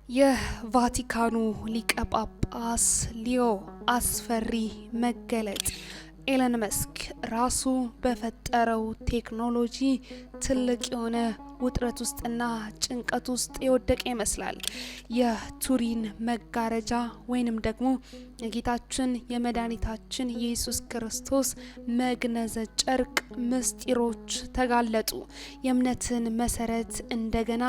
የቫቲካኑ ሊቀ ጳጳስ ሊዮ አስፈሪ መገለጥ ኤለን መስክ ራሱ በፈጠረው ቴክኖሎጂ ትልቅ የሆነ ውጥረት ውስጥና ጭንቀት ውስጥ የወደቀ ይመስላል። የቱሪን መጋረጃ ወይንም ደግሞ የጌታችን የመድኃኒታችን ኢየሱስ ክርስቶስ መግነዘ ጨርቅ ምስጢሮች ተጋለጡ። የእምነትን መሰረት እንደገና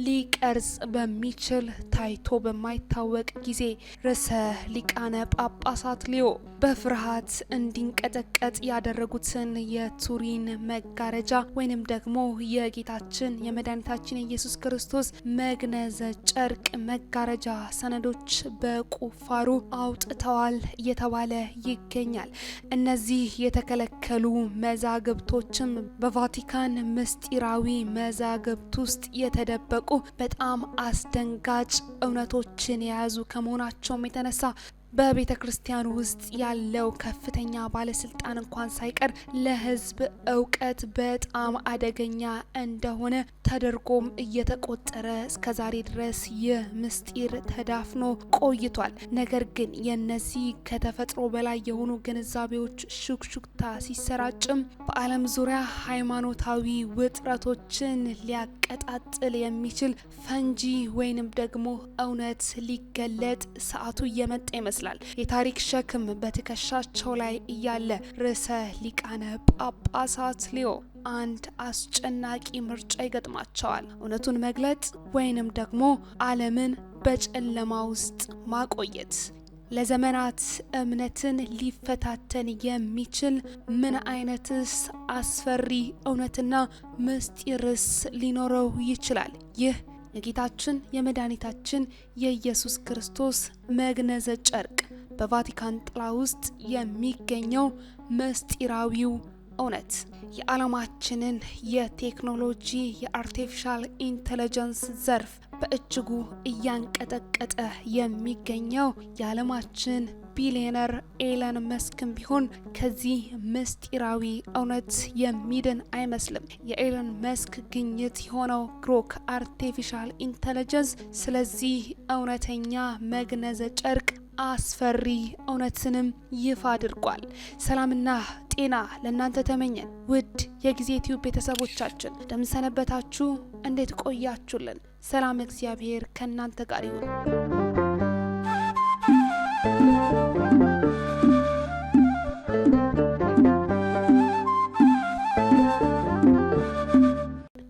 ሊቀርጽ በሚችል ታይቶ በማይታወቅ ጊዜ ርዕሰ ሊቃነ ጳጳሳት ሊዮ በፍርሃት እንዲንቀጠቀጥ ያደረጉትን የቱሪን መጋረጃ ወይንም ደግሞ የጌታችን የመድኃኒታችን ኢየሱስ ክርስቶስ መግነዘ ጨርቅ መጋረጃ ሰነዶች በቁፋሮ አውጥተዋል እየተባለ ይገኛል። እነዚህ የተከለከሉ መዛግብቶችም በቫቲካን ምስጢራዊ መዛግብት ውስጥ የተደበቁ በጣም አስደንጋጭ እውነቶችን የያዙ ከመሆናቸውም የተነሳ በቤተ ክርስቲያን ውስጥ ያለው ከፍተኛ ባለስልጣን እንኳን ሳይቀር ለሕዝብ እውቀት በጣም አደገኛ እንደሆነ ተደርጎም እየተቆጠረ እስከዛሬ ድረስ ይህ ምስጢር ተዳፍኖ ቆይቷል። ነገር ግን የነዚህ ከተፈጥሮ በላይ የሆኑ ግንዛቤዎች ሹክሹክታ ሲሰራጭም በዓለም ዙሪያ ሃይማኖታዊ ውጥረቶችን ሊያቀጣጥል የሚችል ፈንጂ ወይንም ደግሞ እውነት ሊገለጥ ሰዓቱ እየመጣ ይመስላል። የታሪክ ሸክም በትከሻቸው ላይ እያለ ርዕሰ ሊቃነ ጳጳሳት ሊዮ አንድ አስጨናቂ ምርጫ ይገጥማቸዋል። እውነቱን መግለጥ ወይንም ደግሞ ዓለምን በጨለማ ውስጥ ማቆየት። ለዘመናት እምነትን ሊፈታተን የሚችል ምን አይነትስ አስፈሪ እውነትና ምስጢርስ ሊኖረው ይችላል? ይህ የጌታችን የመድኃኒታችን የኢየሱስ ክርስቶስ መግነዘ ጨርቅ በቫቲካን ጥላ ውስጥ የሚገኘው ምስጢራዊው እውነት የዓለማችንን የቴክኖሎጂ የአርቲፊሻል ኢንተለጀንስ ዘርፍ በእጅጉ እያንቀጠቀጠ የሚገኘው የዓለማችን ቢሊዮነር ኤለን መስክም ቢሆን ከዚህ ምስጢራዊ እውነት የሚድን አይመስልም። የኤለን መስክ ግኝት የሆነው ግሮክ አርቲፊሻል ኢንተለጀንስ ስለዚህ እውነተኛ መግነዘ ጨርቅ አስፈሪ እውነትንም ይፋ አድርጓል። ሰላምና ጤና ለእናንተ ተመኘን። ውድ የጊዜ ቲዩብ ቤተሰቦቻችን እንደምንሰነበታችሁ፣ እንዴት ቆያችሁልን? ሰላም እግዚአብሔር ከእናንተ ጋር ይሁን።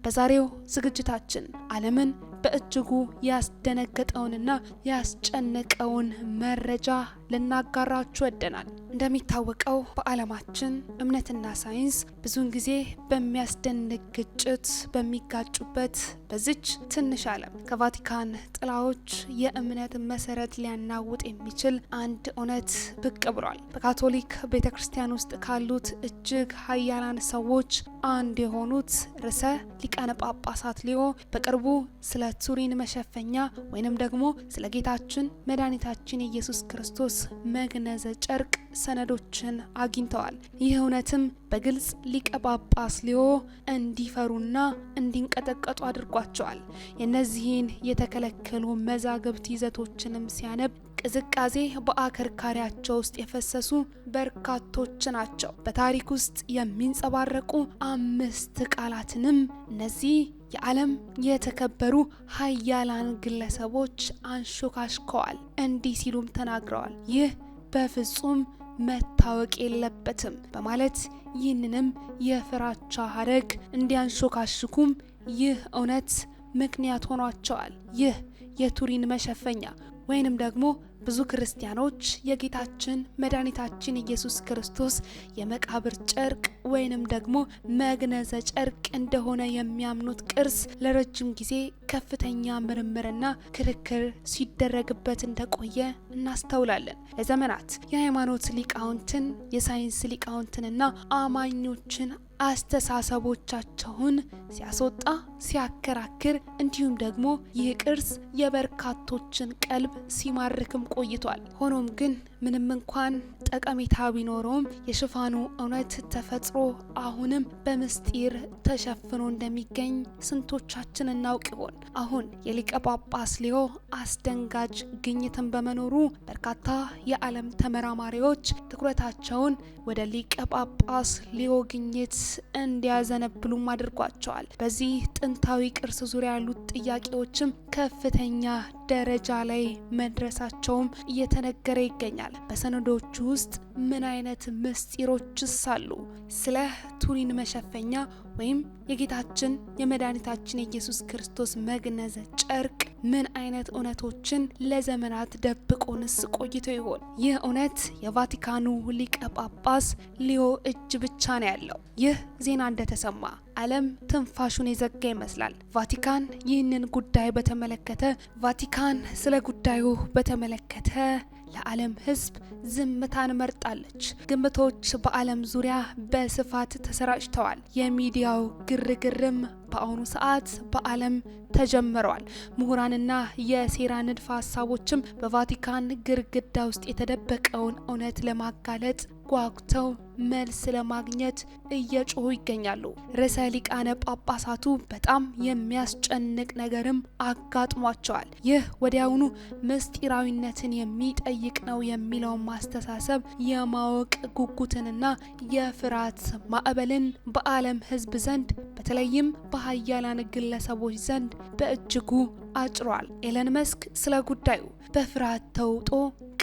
በዛሬው ዝግጅታችን ዓለምን በእጅጉ ያስደነገጠውንና ያስጨነቀውን መረጃ ልናጋራችሁ ወደናል። እንደሚታወቀው በዓለማችን እምነትና ሳይንስ ብዙውን ጊዜ በሚያስደንቅ ግጭት በሚጋጩበት በዚች ትንሽ ዓለም ከቫቲካን ጥላዎች የእምነት መሰረት ሊያናውጥ የሚችል አንድ እውነት ብቅ ብሏል። በካቶሊክ ቤተ ክርስቲያን ውስጥ ካሉት እጅግ ኃያላን ሰዎች አንድ የሆኑት ርዕሰ ሊቃነ ጳጳሳት ሊዮ በቅርቡ ስለ ቱሪን መሸፈኛ ወይንም ደግሞ ስለ ጌታችን መድኃኒታችን ኢየሱስ ክርስቶስ መግነዘ ጨርቅ ሰነዶችን አግኝተዋል። ይህ እውነትም በግልጽ ሊቀ ጳጳስ ሊዮ እንዲፈሩና እንዲንቀጠቀጡ አድርጓቸዋል። የእነዚህን የተከለከሉ መዛግብት ይዘቶችንም ሲያነብ ቅዝቃዜ በአከርካሪያቸው ውስጥ የፈሰሱ በርካቶች ናቸው። በታሪክ ውስጥ የሚንጸባረቁ 5 ቃላትንም እነዚህ የዓለም የተከበሩ ኃያላን ግለሰቦች አንሾካሽከዋል። እንዲህ ሲሉም ተናግረዋል። ይህ በፍጹም መታወቅ የለበትም በማለት ይህንንም የፍራቻ ሀረግ እንዲያንሾካሽኩም ይህ እውነት ምክንያት ሆኗቸዋል። ይህ የቱሪን መሸፈኛ ወይንም ደግሞ ብዙ ክርስቲያኖች የጌታችን መድኃኒታችን ኢየሱስ ክርስቶስ የመቃብር ጨርቅ ወይንም ደግሞ መግነዘ ጨርቅ እንደሆነ የሚያምኑት ቅርስ ለረጅም ጊዜ ከፍተኛ ምርምርና ክርክር ሲደረግበት እንደቆየ እናስተውላለን። ለዘመናት የሃይማኖት ሊቃውንትን፣ የሳይንስ ሊቃውንትንና አማኞችን አስተሳሰቦቻቸውን ሲያስወጣ ሲያከራክር፣ እንዲሁም ደግሞ ይህ ቅርስ የበርካቶችን ቀልብ ሲማርክም ቆይቷል። ሆኖም ግን ምንም እንኳን ጠቀሜታ ቢኖረውም የሽፋኑ እውነት ተፈጥሮ አሁንም በምስጢር ተሸፍኖ እንደሚገኝ ስንቶቻችን እናውቅ ይሆን? አሁን የሊቀ ጳጳስ ሊዮ አስደንጋጭ ግኝትን በመኖሩ በርካታ የዓለም ተመራማሪዎች ትኩረታቸውን ወደ ሊቀ ጳጳስ ሊዮ ግኝት እንዲያዘነብሉም አድርጓቸዋል። በዚህ ጥንታዊ ቅርስ ዙሪያ ያሉት ጥያቄዎችም ከፍተኛ ደረጃ ላይ መድረሳቸውም እየተነገረ ይገኛል። በሰነዶቹ ውስጥ ምን አይነት ምስጢሮችስ አሉ? ስለ ቱሪን መሸፈኛ ወይም የጌታችን የመድኃኒታችን የኢየሱስ ክርስቶስ መግነዘ ጨርቅ ምን አይነት እውነቶችን ለዘመናት ደብቆንስ ቆይቶ ይሆን? ይህ እውነት የቫቲካኑ ሊቀ ጳጳስ ሊዮ እጅ ብቻ ነው ያለው። ይህ ዜና እንደተሰማ ዓለም ትንፋሹን የዘጋ ይመስላል። ቫቲካን ይህንን ጉዳይ በተመለከተ ስለ ጉዳዩ በተመለከተ ለዓለም ሕዝብ ዝምታን መርጣለች። ግምቶች በዓለም ዙሪያ በስፋት ተሰራጭተዋል። የሚዲያው ግርግርም በአሁኑ ሰዓት በዓለም ተጀምረዋል። ምሁራንና የሴራ ንድፈ ሀሳቦችም በቫቲካን ግርግዳ ውስጥ የተደበቀውን እውነት ለማጋለጥ ጓጉተው መልስ ለማግኘት እየጮሁ ይገኛሉ። ርዕሰ ሊቃነ ጳጳሳቱ በጣም የሚያስጨንቅ ነገርም አጋጥሟቸዋል። ይህ ወዲያውኑ ምስጢራዊነትን የሚጠይቅ ነው የሚለውን ማስተሳሰብ የማወቅ ጉጉትንና የፍርሃት ማዕበልን በዓለም ሕዝብ ዘንድ በተለይም በሀያላን ግለሰቦች ዘንድ በእጅጉ አጭሯል። ኤለን መስክ ስለ ጉዳዩ በፍርሃት ተውጦ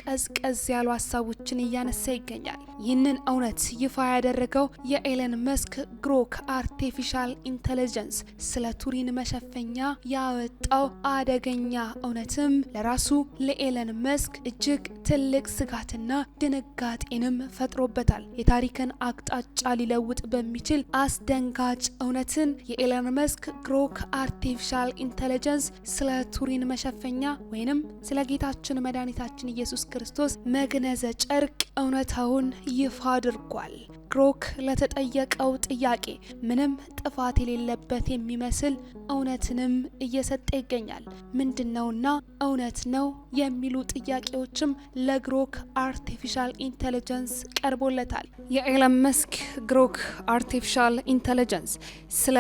ቀዝቀዝ ያሉ ሀሳቦችን እያነሳ ይገኛል። ይህንን እውነት ይፋ ያደረገው የኤለን መስክ ግሮክ አርቲፊሻል ኢንተለጀንስ ስለ ቱሪን መሸፈኛ ያወጣው አደገኛ እውነትም ለራሱ ለኤለን መስክ እጅግ ትልቅ ስጋትና ድንጋጤንም ፈጥሮበታል። የታሪክን አቅጣጫ ሊለውጥ በሚችል አስደንጋጭ እውነትን የኤለን መስክ ግሮክ አርቲፊሻል ኢንተለጀንስ ስለ ቱሪን መሸፈኛ ወይንም ስለ ጌታችን መድኃኒታችን ኢየሱስ ክርስቶስ መግነዘ ጨርቅ እውነታውን ይፋ አድርጓል። ግሮክ ለተጠየቀው ጥያቄ ምንም ጥፋት የሌለበት የሚመስል እውነትንም እየሰጠ ይገኛል። ምንድነውና እውነት ነው የሚሉ ጥያቄዎችም ለግሮክ አርቲፊሻል ኢንተለጀንስ ቀርቦለታል። የኤለን መስክ ግሮክ አርቲፊሻል ኢንተለጀንስ ስለ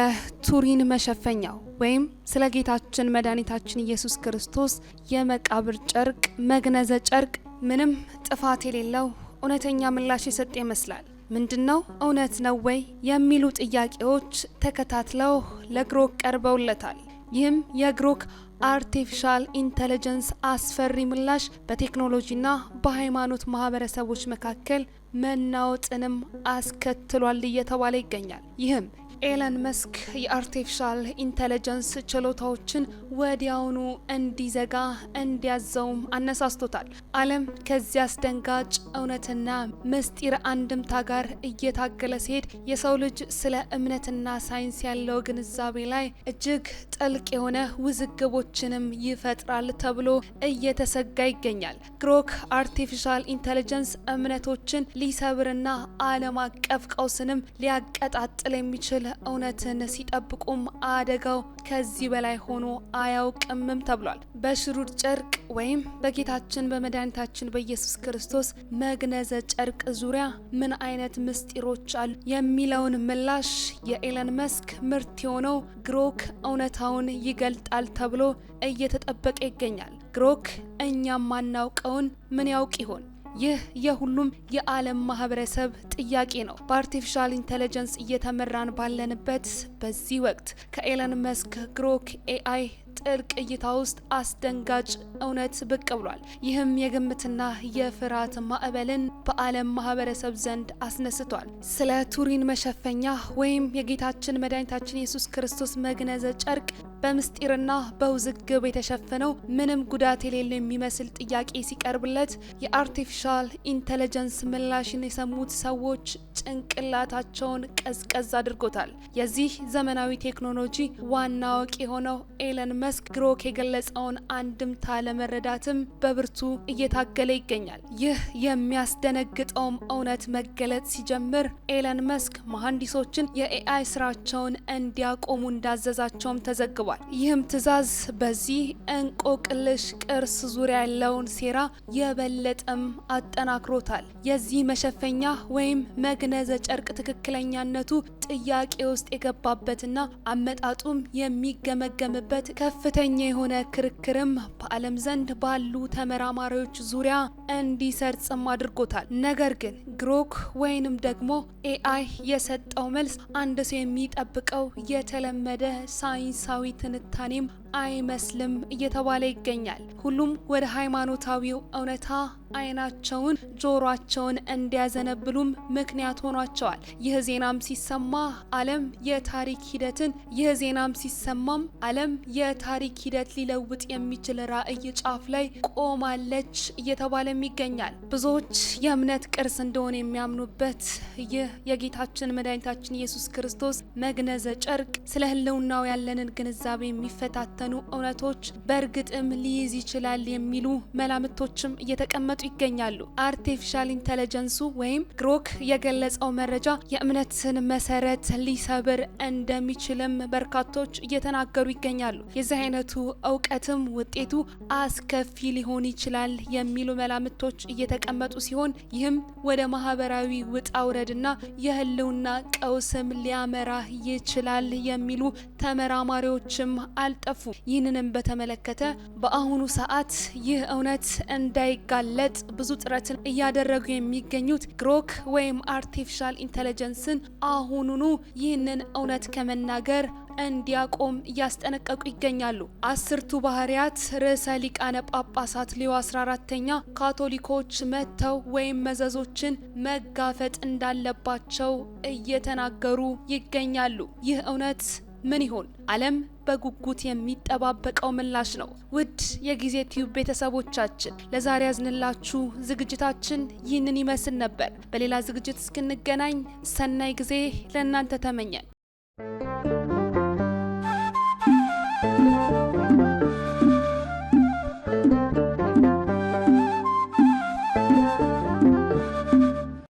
ቱሪን መሸፈኛው ወይም ስለ ጌታችን መድኃኒታችን ኢየሱስ ክርስቶስ የመቃብር ጨርቅ መግነዘ ጨርቅ ምንም ጥፋት የሌለው እውነተኛ ምላሽ የሰጠ ይመስላል። ምንድነው? እውነት ነው ወይ የሚሉ ጥያቄዎች ተከታትለው ለግሮክ ቀርበውለታል። ይህም የግሮክ አርቲፊሻል ኢንተለጀንስ አስፈሪ ምላሽ በቴክኖሎጂና በሃይማኖት ማህበረሰቦች መካከል መናወጥንም አስከትሏል እየተባለ ይገኛል። ይህም ኤለን መስክ የአርቲፊሻል ኢንተለጀንስ ችሎታዎችን ወዲያውኑ እንዲዘጋ እንዲያዘውም አነሳስቶታል። ዓለም ከዚህ አስደንጋጭ እውነትና ምስጢር አንድምታ ጋር እየታገለ ሲሄድ የሰው ልጅ ስለ እምነትና ሳይንስ ያለው ግንዛቤ ላይ እጅግ ጥልቅ የሆነ ውዝግቦችንም ይፈጥራል ተብሎ እየተሰጋ ይገኛል። ግሮክ አርቲፊሻል ኢንተለጀንስ እምነቶችን ሊሰብርና ዓለም አቀፍ ቀውስንም ሊያቀጣጥል የሚችል እውነትን ሲጠብቁም አደጋው ከዚህ በላይ ሆኖ አያውቅምም ተብሏል። በሽሩር ጨርቅ ወይም በጌታችን በመድኃኒታችን በኢየሱስ ክርስቶስ መግነዘ ጨርቅ ዙሪያ ምን አይነት ምስጢሮች አሉ የሚለውን ምላሽ የኤለን መስክ ምርት የሆነው ግሮክ እውነታውን ይገልጣል ተብሎ እየተጠበቀ ይገኛል። ግሮክ እኛም ማናውቀውን ምን ያውቅ ይሆን? ይህ የሁሉም የዓለም ማህበረሰብ ጥያቄ ነው። በአርቲፊሻል ኢንተለጀንስ እየተመራን ባለንበት በዚህ ወቅት ከኤለን መስክ ግሮክ ኤአይ ጥልቅ እይታ ውስጥ አስደንጋጭ እውነት ብቅ ብሏል። ይህም የግምትና የፍርሃት ማዕበልን በዓለም ማህበረሰብ ዘንድ አስነስቷል። ስለ ቱሪን መሸፈኛ ወይም የጌታችን መድኃኒታችን ኢየሱስ ክርስቶስ መግነዘ ጨርቅ በምስጢርና በውዝግብ የተሸፈነው ምንም ጉዳት የሌለው የሚመስል ጥያቄ ሲቀርብለት የአርቲፊሻል ኢንተለጀንስ ምላሽን የሰሙት ሰዎች ጭንቅላታቸውን ቀዝቀዝ አድርጎታል። የዚህ ዘመናዊ ቴክኖሎጂ ዋና አዋቂ የሆነው ኤለን መስክ ግሮክ የገለጸውን አንድምታ ለመረዳትም በብርቱ እየታገለ ይገኛል። ይህ የሚያስደነግጠውም እውነት መገለጥ ሲጀምር ኤለን መስክ መሐንዲሶችን የኤአይ ስራቸውን እንዲያቆሙ እንዳዘዛቸውም ተዘግቧል። አሳስቧል። ይህም ትዕዛዝ በዚህ እንቆቅልሽ ቅርስ ዙሪያ ያለውን ሴራ የበለጠም አጠናክሮታል። የዚህ መሸፈኛ ወይም መግነዘ ጨርቅ ትክክለኛነቱ ጥያቄ ውስጥ የገባበትና አመጣጡም የሚገመገምበት ከፍተኛ የሆነ ክርክርም በዓለም ዘንድ ባሉ ተመራማሪዎች ዙሪያ እንዲሰርጽም አድርጎታል። ነገር ግን ግሮክ ወይንም ደግሞ ኤአይ የሰጠው መልስ አንድ ሰው የሚጠብቀው የተለመደ ሳይንሳዊ ትንታኔም አይመስልም እየተባለ ይገኛል። ሁሉም ወደ ሃይማኖታዊው እውነታ አይናቸውን ጆሮአቸውን እንዲያዘነብሉም ምክንያት ሆኗቸዋል። ይህ ዜናም ሲሰማ ዓለም የታሪክ ሂደት ሊለውጥ የሚችል ራዕይ ጫፍ ላይ ቆማለች እየተባለም ይገኛል። ብዙዎች የእምነት ቅርስ እንደሆነ የሚያምኑበት ይህ የጌታችን መድኃኒታችን ኢየሱስ ክርስቶስ መግነዘ ጨርቅ ስለ ህልውናው ያለንን ግንዛቤ የሚፈታተኑ እውነቶች በእርግጥም ሊይዝ ይችላል የሚሉ መላምቶችም እየተቀመጡ ይገኛሉ። አርቲፊሻል ኢንተለጀንሱ ወይም ግሮክ የገለጸው መረጃ የእምነትን መሰረት ሊሰብር እንደሚችልም በርካቶች እየተናገሩ ይገኛሉ። የዚህ አይነቱ እውቀትም ውጤቱ አስከፊ ሊሆን ይችላል የሚሉ መላምቶች እየተቀመጡ ሲሆን ይህም ወደ ማህበራዊ ውጣ ውረድና የህልውና ቀውስም ሊያመራ ይችላል የሚሉ ተመራማሪዎችም አልጠፉ። ይህንንም በተመለከተ በአሁኑ ሰዓት ይህ እውነት እንዳይጋለጥ ብዙ ጥረትን እያደረጉ የሚገኙት ግሮክ ወይም አርቲፊሻል ኢንተለጀንስን አሁኑኑ ይህንን እውነት ከመናገር እንዲያቆም እያስጠነቀቁ ይገኛሉ። 10ቱ ባህሪያት ርዕሰ ሊቃነ ጳጳሳት ሊዮ 14ኛ ካቶሊኮች መተው ወይም መዘዞችን መጋፈጥ እንዳለባቸው እየተናገሩ ይገኛሉ። ይህ እውነት ምን ይሆን? ዓለም በጉጉት የሚጠባበቀው ምላሽ ነው። ውድ የጊዜ ቲዩብ ቤተሰቦቻችን ለዛሬ ያዝንላችሁ ዝግጅታችን ይህንን ይመስል ነበር። በሌላ ዝግጅት እስክንገናኝ ሰናይ ጊዜ ለእናንተ ተመኘን።